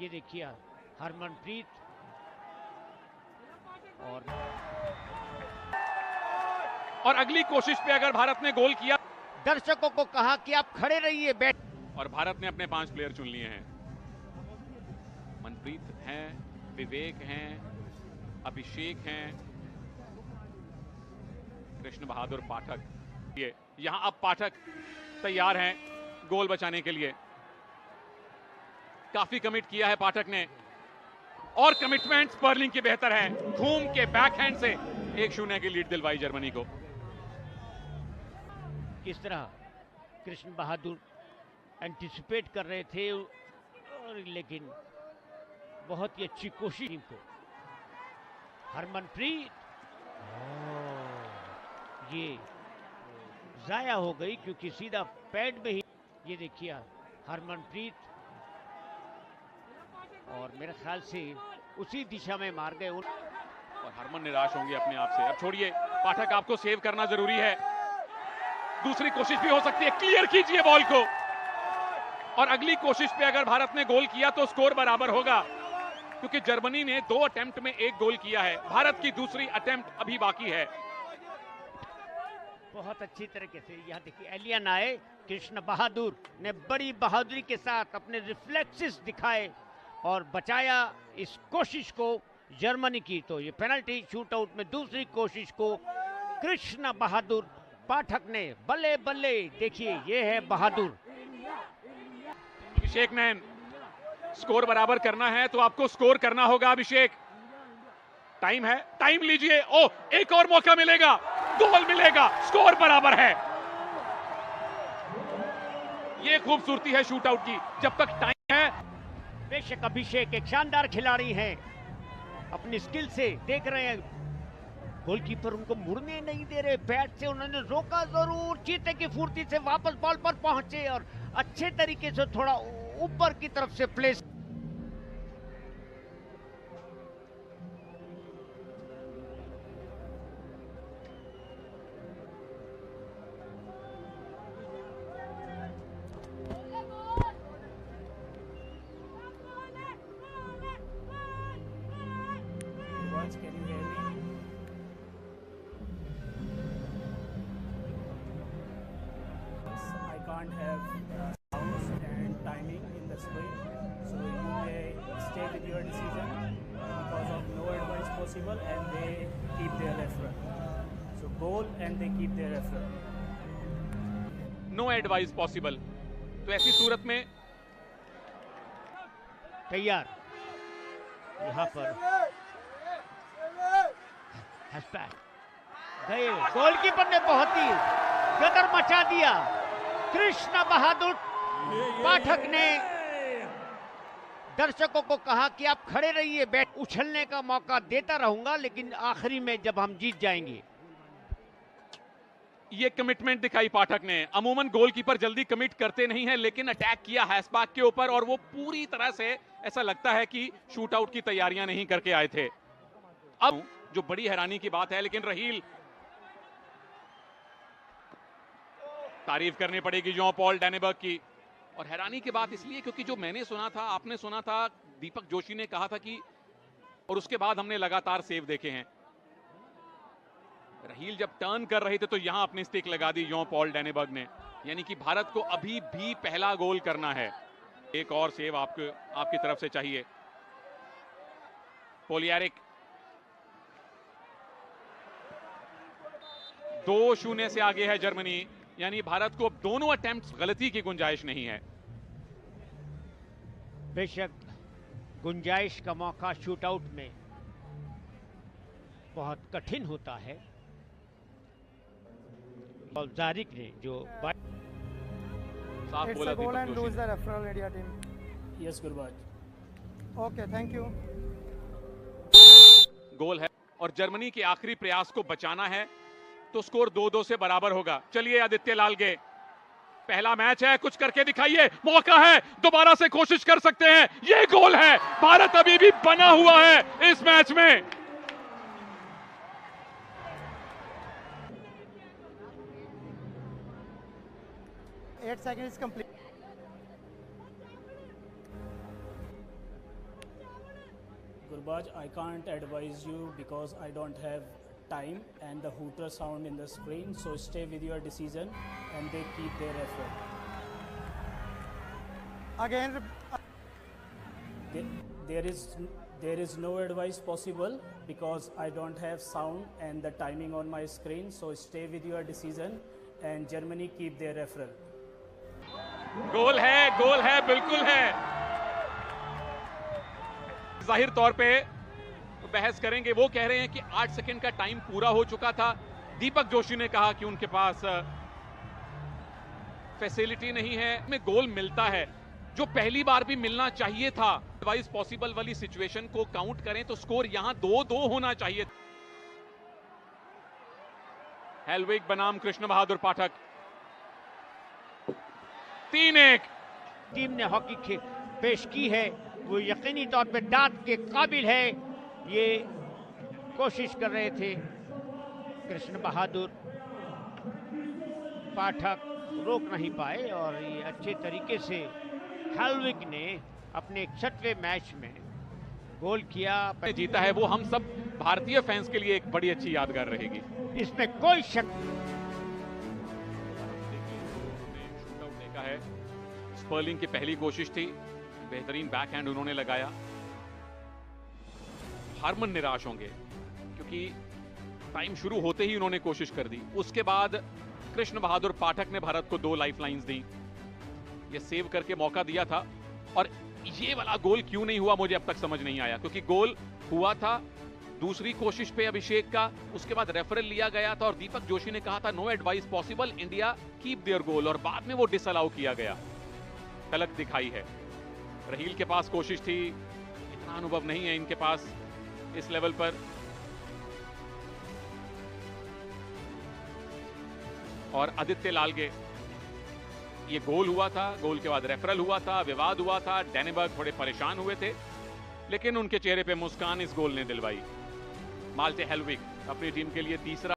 ये देखिए हरमनप्रीत और अगली कोशिश पे अगर भारत ने गोल किया, दर्शकों को कहा कि आप खड़े रहिए बैठ, और भारत ने अपने 5 प्लेयर चुन लिए हैं। मनप्रीत हैं, विवेक हैं, अभिषेक हैं, कृष्ण बहादुर पाठक। ये यहां अब पाठक तैयार हैं गोल बचाने के लिए। काफी कमिट किया है पाठक ने, और कमिटमेंट स्पर्लिंग की बेहतर है। घूम के बैकहैंड से 1-0 की लीड दिलवाई जर्मनी को। किस तरह कृष्ण बहादुर एंटिसिपेट कर रहे थे, और लेकिन बहुत ही अच्छी कोशिश टीम को। हरमनप्रीत ये जाया हो गई क्योंकि सीधा पैड में ही। ये देखिए हरमनप्रीत, और मेरे ख्याल से उसी दिशा में मार गए। और हरमन निराश होंगे अपने आप से। अब छोड़िए, पाठक आपको सेव करना जरूरी है। दूसरी कोशिश भी हो सकती है, क्लियर कीजिए बॉल को। और अगली कोशिश पे अगर भारत ने गोल किया तो स्कोर बराबर होगा, क्योंकि जर्मनी ने 2 अटेम्प्ट में 1 गोल किया है। भारत की दूसरी अटेम्प्ट अभी बाकी है। बहुत अच्छी तरीके से यहाँ देखिए एलियन आए, कृष्ण बहादुर ने बड़ी बहादुरी के साथ अपने रिफ्लेक्सेस दिखाए और बचाया इस कोशिश को जर्मनी की। तो ये पेनल्टी शूटआउट में दूसरी कोशिश को कृष्ण बहादुर पाठक ने बल्ले बल्ले। देखिए ये है बहादुर। अभिषेक नैन, स्कोर बराबर करना है तो आपको स्कोर करना होगा अभिषेक। टाइम है, टाइम लीजिए। ओ, एक और मौका मिलेगा, गोल मिलेगा, स्कोर बराबर है। ये खूबसूरती है शूटआउट की, जब तक टाइम है। बेशक अभिषेक एक शानदार खिलाड़ी हैं, अपनी स्किल से देख रहे हैं गोलकीपर उनको मुड़ने नहीं दे रहे। बैट से उन्होंने रोका जरूर, चीते की फुर्ती से वापस बॉल पर पहुंचे और अच्छे तरीके से थोड़ा ऊपर की तरफ से place. Can you hear me? I can't have sounds and timing in the screen, so you may stay with your decision because of no advice possible, and they keep their referral. So goal and they keep their referral. No advice possible. तो ऐसी सूरत में तैयार, यहाँ पर गए goalkeeper ने बहुत ही गदर मचा दिया। कृष्ण बहादुर पाठक ने दर्शकों को कहा कि आप खड़े रहिए बैट, उछलने का मौका देता रहूंगा लेकिन आखिरी में जब हम जीत जाएंगे। ये कमिटमेंट दिखाई पाठक ने। अमूमन गोलकीपर जल्दी कमिट करते नहीं है, लेकिन अटैक किया हैसबाग के ऊपर, और वो पूरी तरह से ऐसा लगता है कि शूटआउट की तैयारियां नहीं करके आए थे। अब जो बड़ी हैरानी की बात है, लेकिन रहील, तारीफ करनी पड़ेगी जॉन पॉल डैनेबर्ग की। और हैरानी की बात इसलिए क्योंकि जो मैंने सुना था, आपने सुना था, दीपक जोशी ने कहा था कि, और उसके बाद हमने लगातार सेव देखे हैं, रहील जब टर्न कर रहे थे तो यहां अपनी स्टिक लगा दी जॉन पॉल डैनेबर्ग ने। यानी कि भारत को अभी भी पहला गोल करना है। एक और सेव आपकी तरफ से चाहिए। पोलियारिक 2-0 से आगे है जर्मनी, यानी भारत को अब दोनों अटेम्प्ट्स गलती की गुंजाइश नहीं है। बेशक गुंजाइश का मौका शूटआउट में बहुत कठिन होता है। और जारिक ने जो साफ बोला goal and Deepak lose Joshi. the referral area team. Yes, Gurbaj. Okay, thank you. गोल है, और जर्मनी के आखिरी प्रयास को बचाना है तो स्कोर 2-2 से बराबर होगा। चलिए आदित्य लालगे, पहला मैच है, कुछ करके दिखाइए, मौका है, दोबारा से कोशिश कर सकते हैं। ये गोल है, भारत अभी भी बना हुआ है इस मैच में। 8 seconds complete. Gurbaj, I can't advise you because I don't have time and the hooter sound in the screen. So stay with your decision and they keep their effort. Again, There is no advice possible because I don't have sound and the timing on my screen. So stay with your decision and Germany keep their referral. गोल है, बिल्कुल है। जाहिर तौर पे बहस करेंगे, वो कह रहे हैं कि 8 सेकंड का टाइम पूरा हो चुका था। दीपक जोशी ने कहा कि उनके पास फैसिलिटी नहीं है, में गोल मिलता है जो पहली बार भी मिलना चाहिए था। एडवाइस पॉसिबल वाली सिचुएशन को काउंट करें तो स्कोर यहां 2-2 होना चाहिए। हेलविग बनाम कृष्ण बहादुर पाठक 3-1। टीम ने हॉकी पेश की है, वो यकीनी तौर पे दांत के काबिल है। ये कोशिश कर रहे थे कृष्ण बहादुर, पाठक रोक नहीं पाए और ये अच्छे तरीके से हेलविग ने अपने 6वें मैच में गोल किया, जीता है। वो हम सब भारतीय फैंस के लिए एक बड़ी अच्छी यादगार रहेगी, इसमें कोई शक। शूटआउट देखा है, स्पर्लिंग की पहली कोशिश थी, बेहतरीन बैकहैंड उन्होंने लगाया। हारमन निराश होंगे क्योंकि टाइम शुरू होते ही उन्होंने कोशिश कर दी। उसके बाद कृष्ण बहादुर पाठक ने भारत को 2 लाइफलाइंस दी, ये सेव करके मौका दिया था। और ये वाला गोल क्यों नहीं हुआ मुझे अब तक समझ नहीं आया, क्योंकि गोल हुआ था दूसरी कोशिश पे अभिषेक का, उसके बाद रेफरल लिया गया था और दीपक जोशी ने कहा था no advice possible, India keep their goal, और बाद में वो डिसअलाउ किया गया। तलक दिखाई है। रहील के पास कोशिश थी, इतना अनुभव नहीं है इनके पास इस लेवल पर। और आदित्य लालगे, ये गोल हुआ था, गोल के बाद रेफरल हुआ था, विवाद हुआ था, डेनेबर्ग थोड़े परेशान हुए थे, लेकिन उनके चेहरे पे मुस्कान इस गोल ने दिलवाई। माल्टे हेलविग अपनी टीम के लिए तीसरा